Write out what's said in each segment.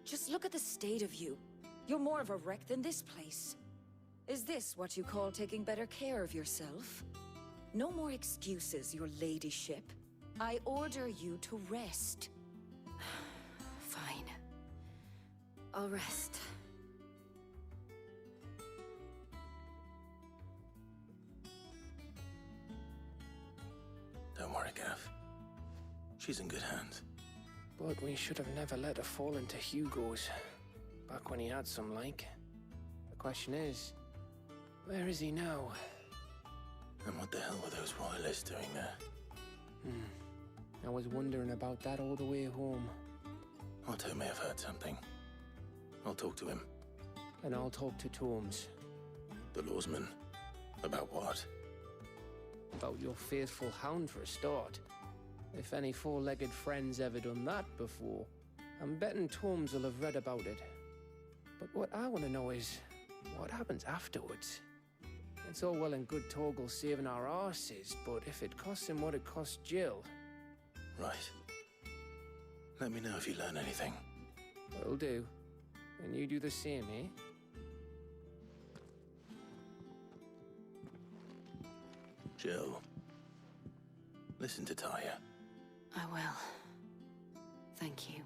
Just look at the state of you. You're more of a wreck than this place. Is this what you call taking better care of yourself? No more excuses, your ladyship. I order you to rest. Fine. I'll rest. Don't worry, Gav. She's in good hands. But we should have never let her fall into Hugo's. Back when he had some like. The question is, where is he now? And what the hell were those royalists doing there? I was wondering about that all the way home. Otto may have heard something. I'll talk to him. And I'll talk to Tomes. The lawsman. About what? About your faithful hound for a start. If any four-legged friend's ever done that before, I'm betting Tomes will have read about it. But what I want to know is, what happens afterwards? It's all well and good Torgal saving our arses, but if it costs him what it cost Jill... Right. Let me know if you learn anything. Will do. And you do the same, eh? Jill. Listen to Taya. I will. Thank you.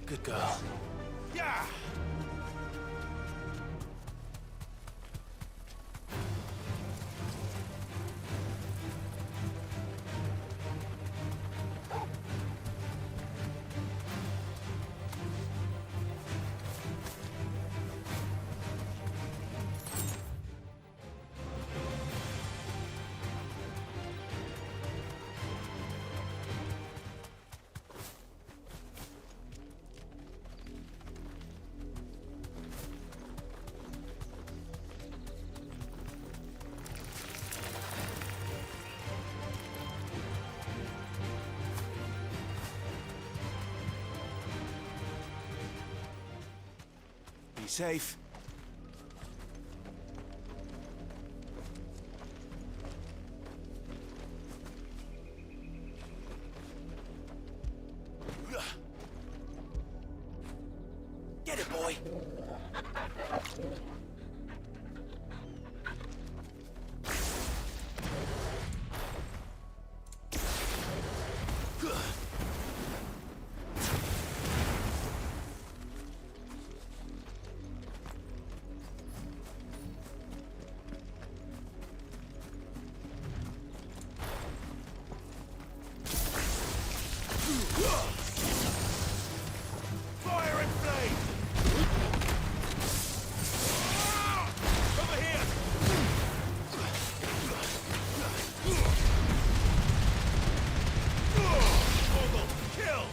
Good girl. Yeah! Be safe. Get it, boy! Fire and flame! Over here! Torgal, kill!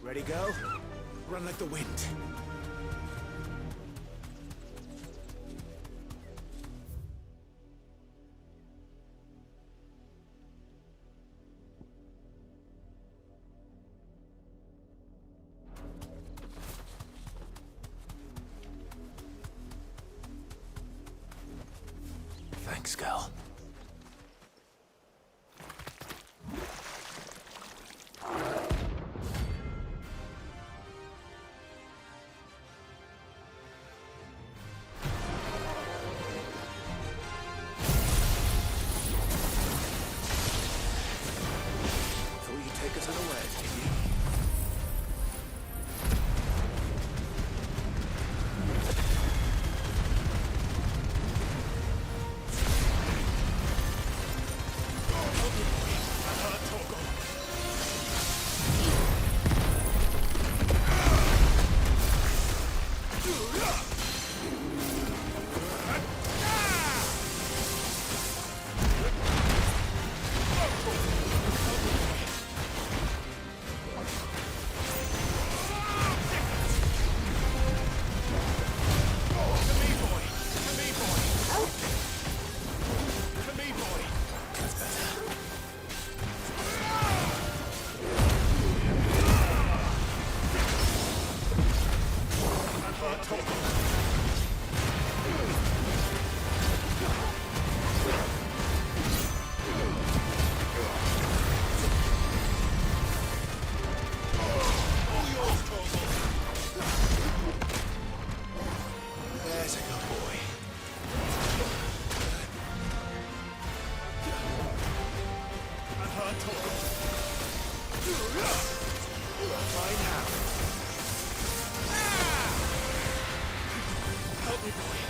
Ready, go? Run like the wind. Thanks, girl. Take us unawares, did you? Help me, boy.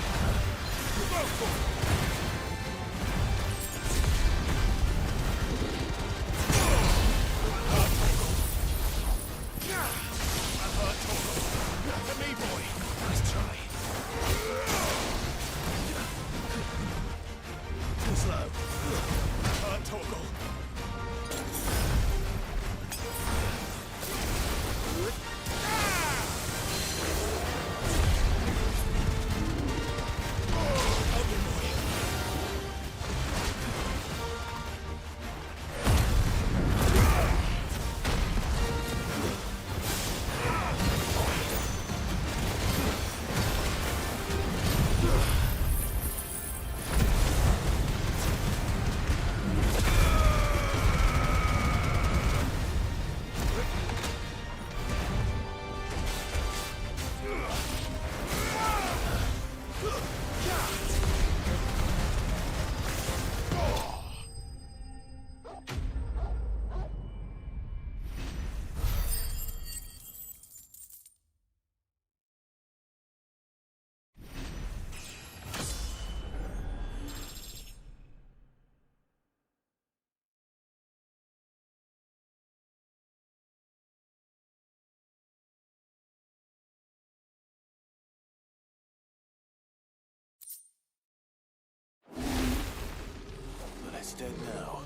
It's dead now.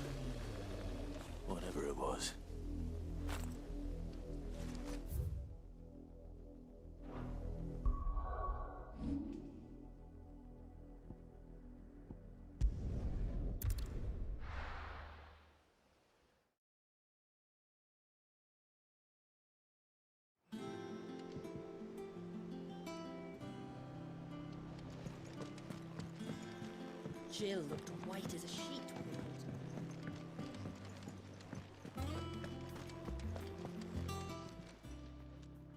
Whatever it was. Jill looked white as a sheet.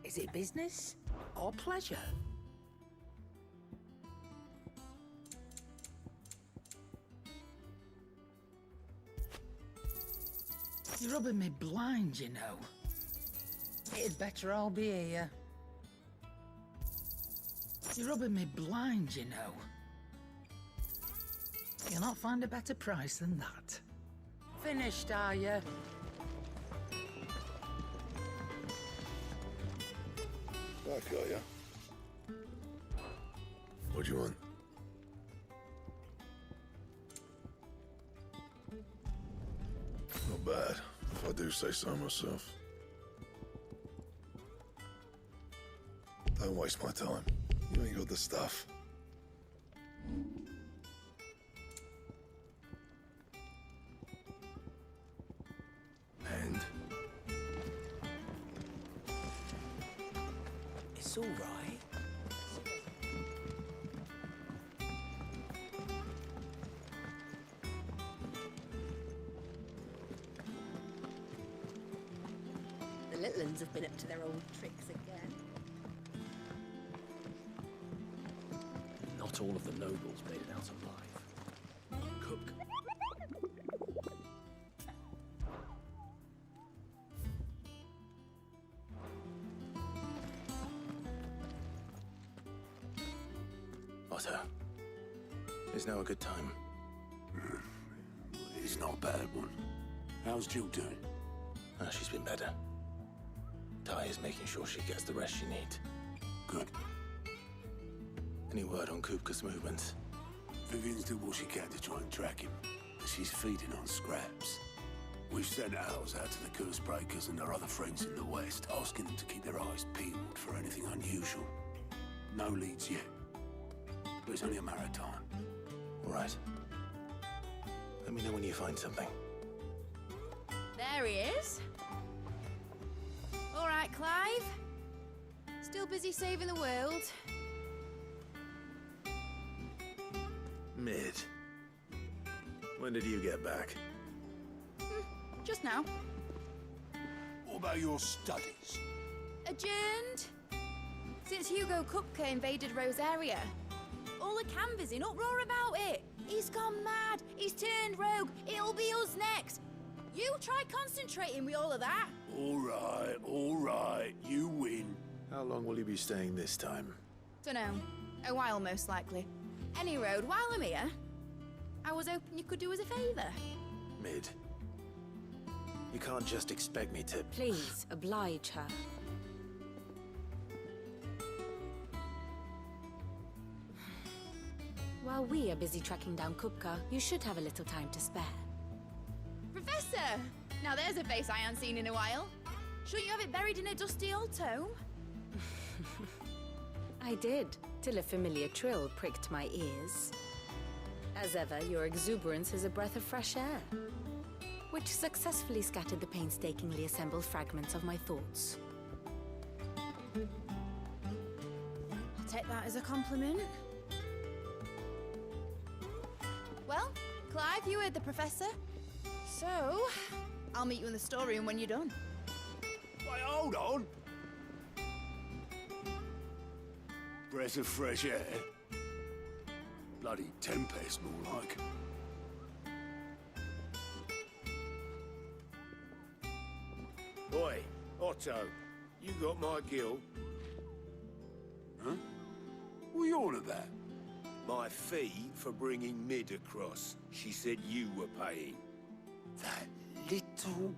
Is it business or pleasure? You're rubbing me blind, you know. It'd better all be here. You're rubbing me blind, you know. You'll not find a better price than that. Finished, are you? Back, are ya? What do you want? Not bad, if I do say so myself. Don't waste my time. You ain't got the stuff. And? It's all right. The little uns have been up to their old tricks again. Not all of the nobles made it out alive. Cook. Otto, is now a good time? It's not a bad one. How's Jill doing? She's been better. Ty is making sure she gets the rest she needs. Good. Any word on Kupka's movements? Vivian's doing what she can to try and track him, but she's feeding on scraps. We've sent ours out to the curse breakers and our other friends in the west, asking them to keep their eyes peeled for anything unusual. No leads yet, but it's only a matter of time. All right. Let me know when you find something. There he is. All right, Clive. Still busy saving the world. Mid. When did you get back? Just now. What about your studies? Adjourned. Since Hugo Kupka invaded Rosaria. All the canvassers in uproar about it. He's gone mad. He's turned rogue. It'll be us next. You try concentrating with all of that. All right, you win. How long will you be staying this time? Dunno. A while, most likely. Any road, while I'm here, I was hoping you could do us a favour. Mid. You can't just expect me to... Please, oblige her. While we are busy tracking down Kupka, you should have a little time to spare. Professor! Now there's a face I haven't seen in a while. Shouldn't you have it buried in a dusty old tome? I did, till a familiar trill pricked my ears. As ever, your exuberance is a breath of fresh air, which successfully scattered the painstakingly assembled fragments of my thoughts. I'll take that as a compliment. Well, Clive, you heard the professor. So, I'll meet you in the storeroom when you're done. Wait, hold on. Breath of fresh air. Bloody tempest, more like. Oi, Otto, you got my gill? Huh? What are you on about? My fee for bringing Mid across. She said you were paying. That little...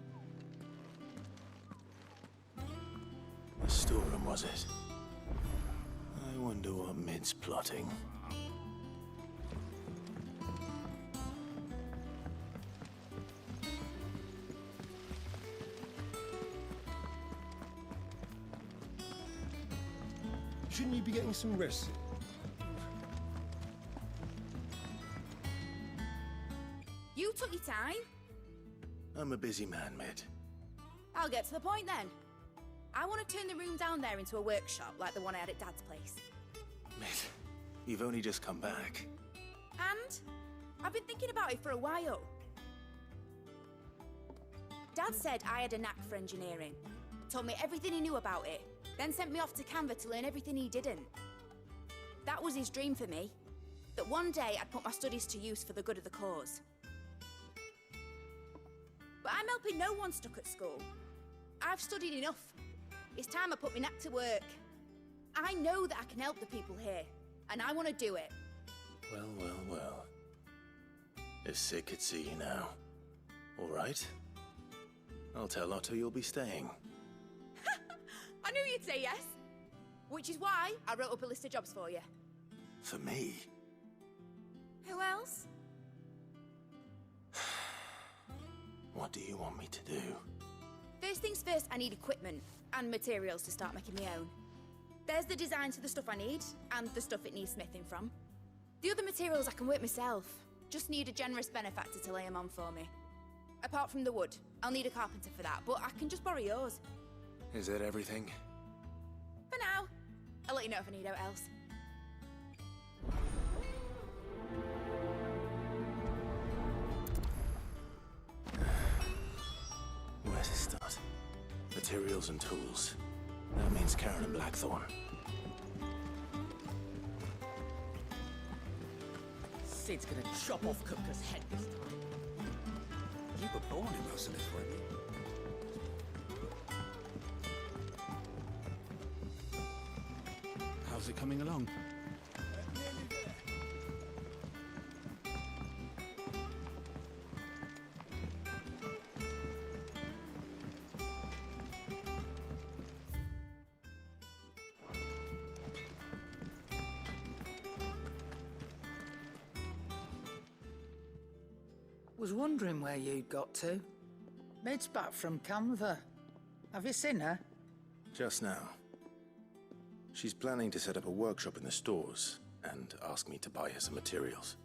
The storeroom, was it? I wonder what Mid's plotting. Shouldn't you be getting some rest? You took your time. I'm a busy man, Mid. I'll get to the point then. I want to turn the room down there into a workshop like the one I had at Dad's place. Mid, you've only just come back. And I've been thinking about it for a while. Dad said I had a knack for engineering. Told me everything he knew about it, then sent me off to Canva to learn everything he didn't. That was his dream for me. That one day I'd put my studies to use for the good of the cause. But I'm helping no one stuck at school. I've studied enough. It's time I put my knack to work. I know that I can help the people here, and I want to do it. Well, well, well. If Sid could see you now. All right. I'll tell Otto you'll be staying. I knew you'd say yes. Which is why I wrote up a list of jobs for you. For me? Who else? What do you want me to do? First things first, I need equipment and materials to start making my own. There's the designs for the stuff I need, and the stuff it needs smithing from. The other materials I can work myself. Just need a generous benefactor to lay them on for me. Apart from the wood, I'll need a carpenter for that, but I can just borrow yours. Is that everything? For now. I'll let you know if I need out else. Where to start? Materials and tools. That means Karen and Blackthorn. Sid's gonna chop off Kupka's head this time. You were born in Merciless, weren't you? How's it coming along? Was wondering where you'd got to. Mid's back from Canva. Have you seen her? Just now. She's planning to set up a workshop in the stores and ask me to buy her some materials.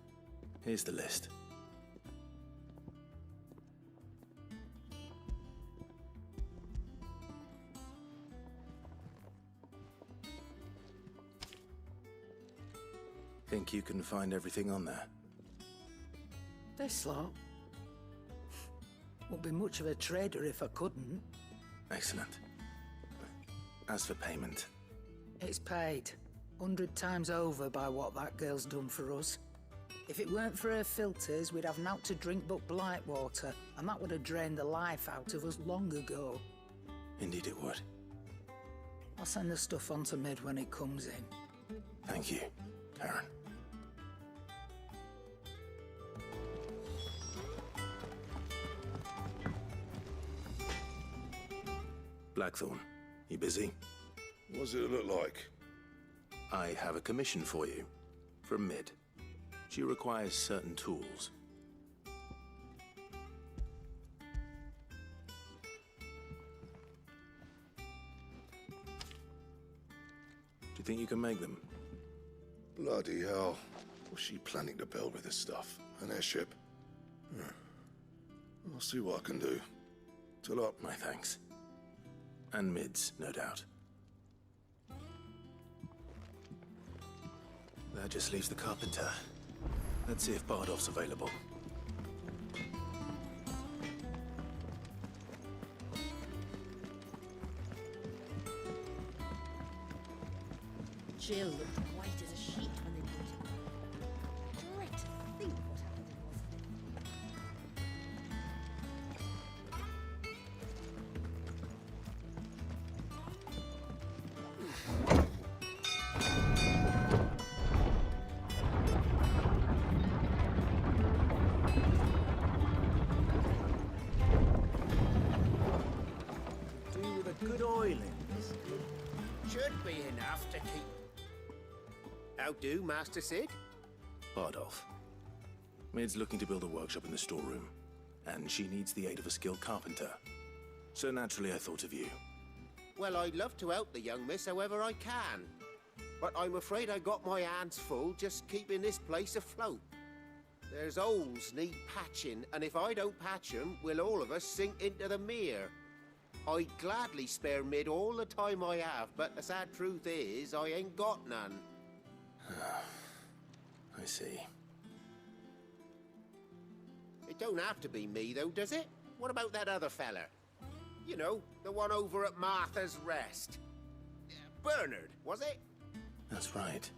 Here's the list. Think you can find everything on there? This lot. Wouldn't be much of a trader if I couldn't. Excellent. As for payment... It's paid 100 times over by what that girl's done for us. If it weren't for her filters, we'd have naught to drink but blight water, and that would have drained the life out of us long ago. Indeed it would. I'll send the stuff on to Mid when it comes in. Thank you, Karen. Blackthorn, you busy? What does it look like? I have a commission for you. From Mid. She requires certain tools. Do you think you can make them? Bloody hell. What's she planning to build with this stuff? An airship? I'll see what I can do. Till up. My thanks. And Mid's, no doubt. That just leaves the carpenter. Let's see if Bardolph's available. Jill looked white as a sheet when they brought him. Dread to think what happened in Wolfden. Good oil in this. Should be enough to keep. How do, Master Sid? Bardolph. Mid's looking to build a workshop in the storeroom, and she needs the aid of a skilled carpenter. So naturally I thought of you. Well, I'd love to help the young miss however I can. but I'm afraid I got my hands full just keeping this place afloat. There's holes need patching, and if I don't patch 'em, we'll all of us sink into the mere. I'd gladly spare Mid all the time I have, but the sad truth is, I ain't got none. I see. It don't have to be me, though, does it? What about that other fella? You know, the one over at Martha's Rest. Bernard, was it? That's right.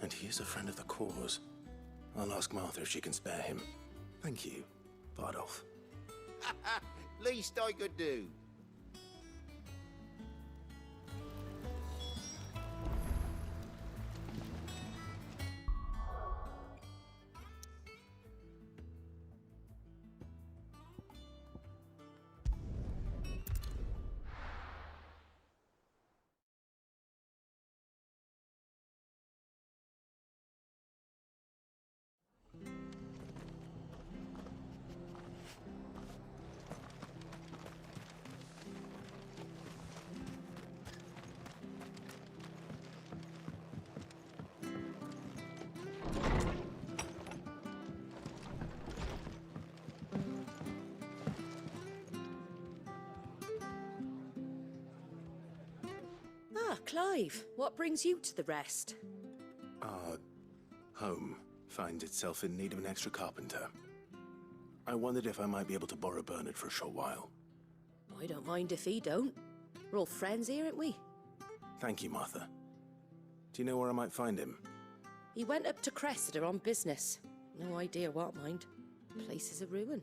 And he is a friend of the cause. I'll ask Martha if she can spare him. Thank you, Bardolph. Least I could do. Ah, Clive, what brings you to the Rest? Our home finds itself in need of an extra carpenter. I wondered if I might be able to borrow Bernard for a short while. I don't mind if he don't. We're all friends here, aren't we? Thank you, Martha. Do you know where I might find him? He went up to Cressida on business. No idea what, mind. Place is a ruin.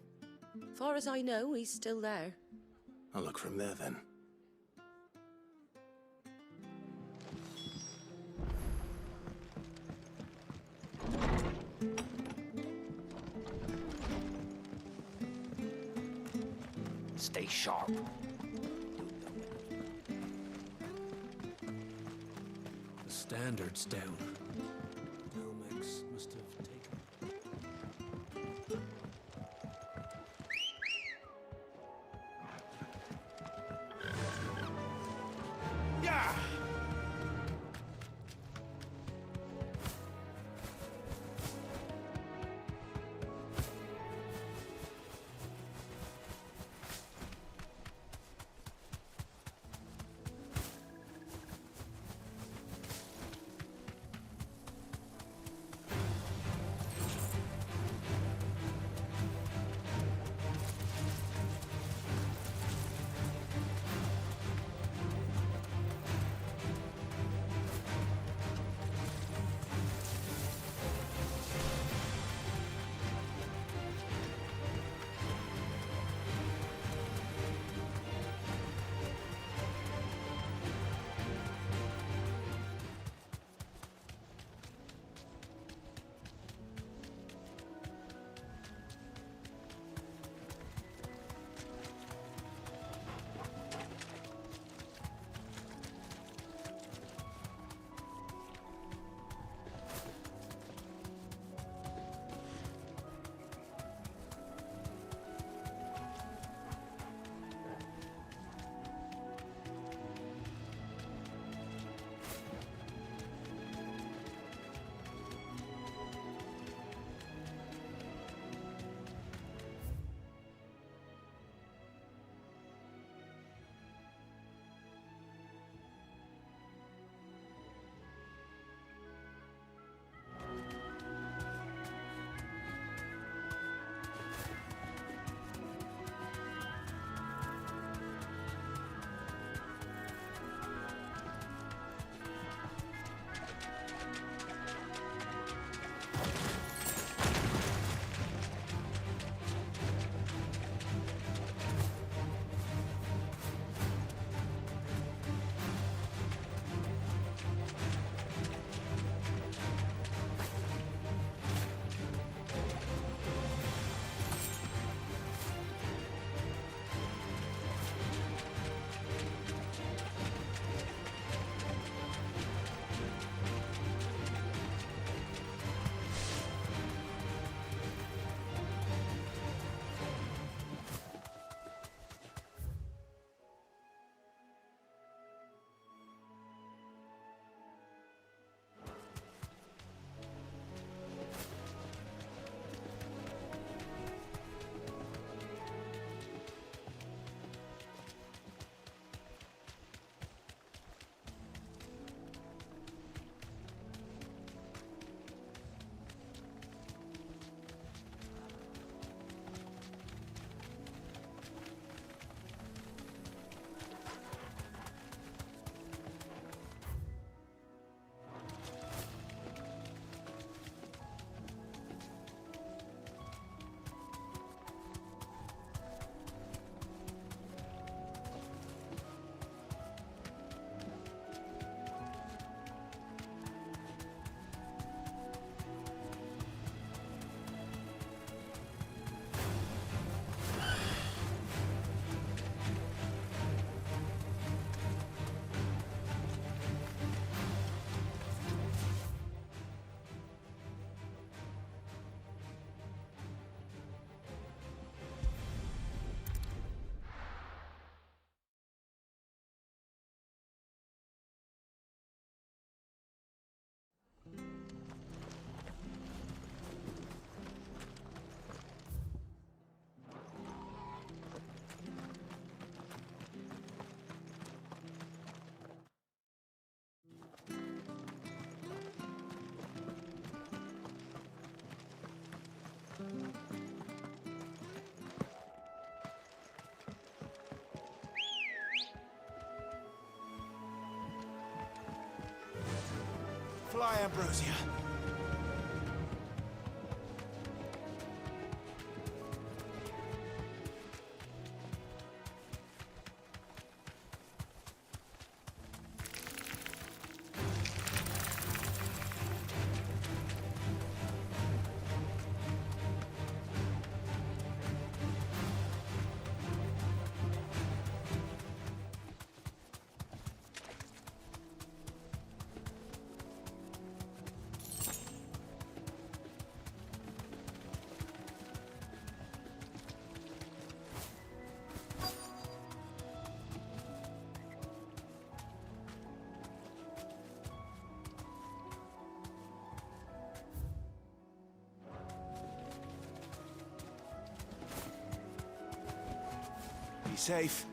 Far as I know, he's still there. I'll look for him there, then. Stay sharp. The standard's down. Telmex must have taken... Yeah! Fly, Ambrosia. Be safe.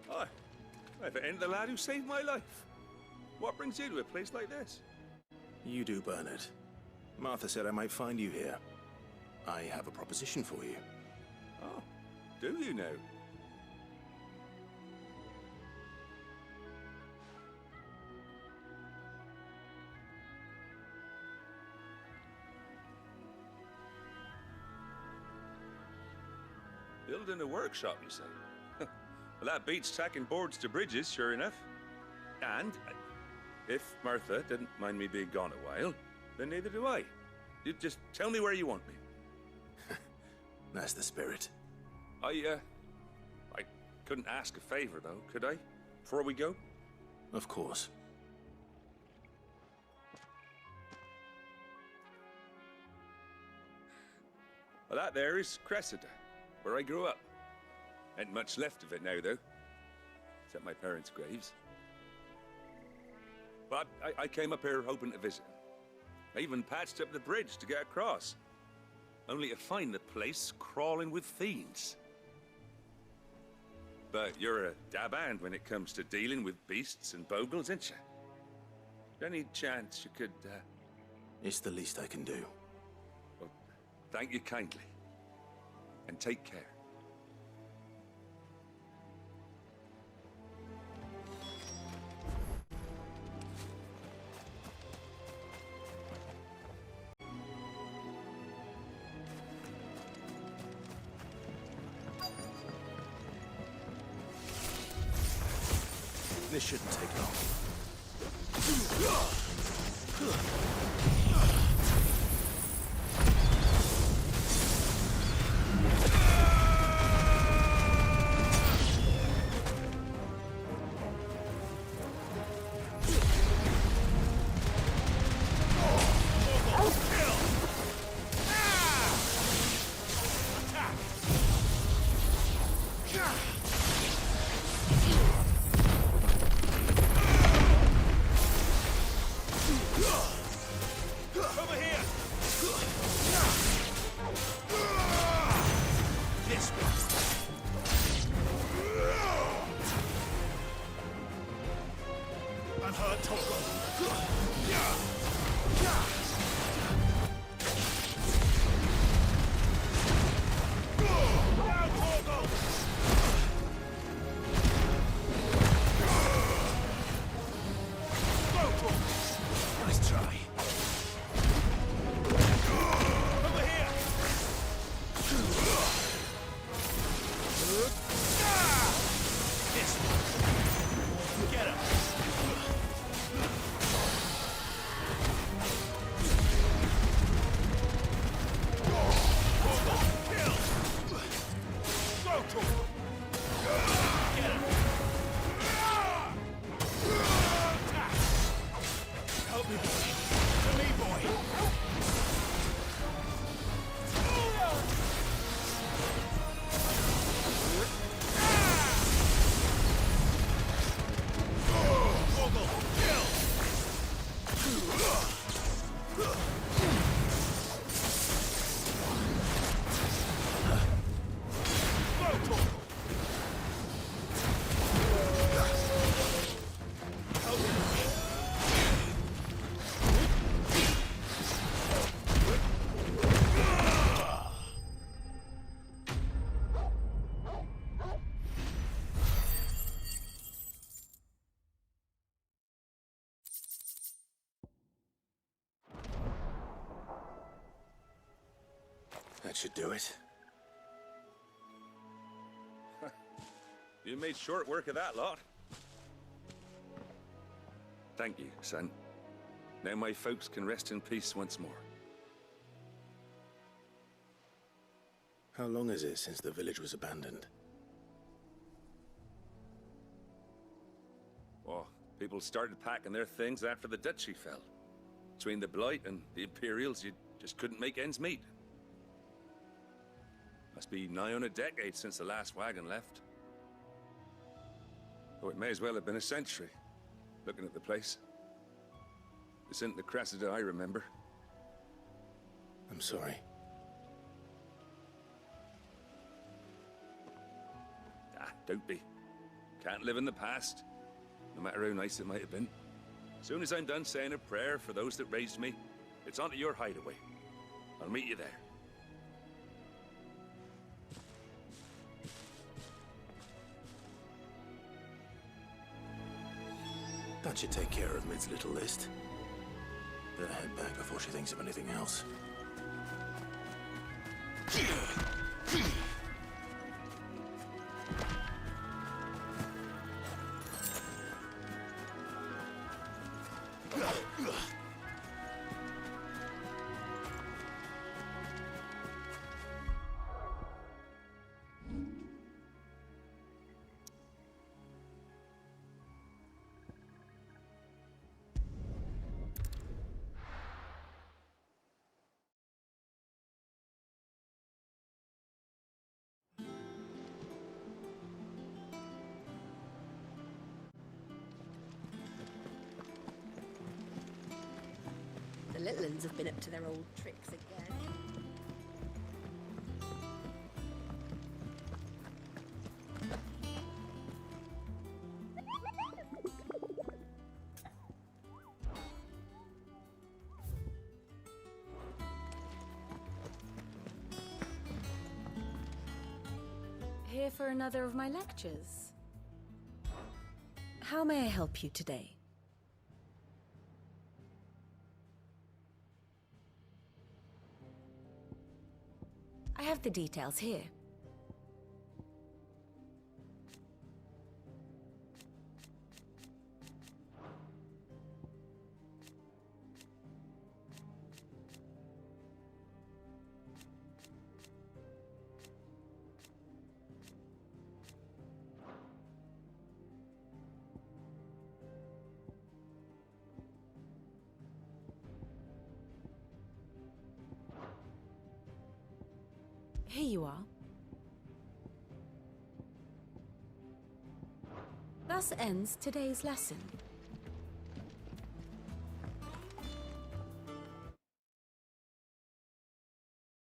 Hi. If it ain't the lad who saved my life. What brings you to a place like this? You do, Bernard. Martha said I might find you here. I have a proposition for you. Oh, do you now? Building a workshop, you say? Well, that beats tacking boards to bridges, sure enough. And if Martha didn't mind me being gone a while, then neither do I. You just tell me where you want me. That's the spirit. I couldn't ask a favor, though, could I? Before we go? Of course. Well, that there is Cressida, where I grew up. Ain't much left of it now, though. Except my parents' graves. But I came up here hoping to visit. I even patched up the bridge to get across. Only to find the place crawling with fiends. But you're a dab hand when it comes to dealing with beasts and bogles, ain't you? Any chance you could, It's the least I can do. Well, thank you kindly. And take care. This shouldn't take long. That should do it. You made short work of that lot. Thank you, son. Now my folks can rest in peace once more. How long is it since the village was abandoned? Oh, people started packing their things after the duchy fell. Between the Blight and the Imperials, you just couldn't make ends meet. Must be nigh on a decade since the last wagon left. Oh, it may as well have been a century, looking at the place. This isn't the Cressida I remember. I'm sorry. Ah, don't be. Can't live in the past, no matter how nice it might have been. As soon as I'm done saying a prayer for those that raised me, it's onto your hideaway. I'll meet you there. That should take care of Mid's little list. Better head back before she thinks of anything else. The little uns have been up to their old tricks again. Here for another of my lectures. How may I help you today? I have the details here. Here you are. Thus ends today's lesson.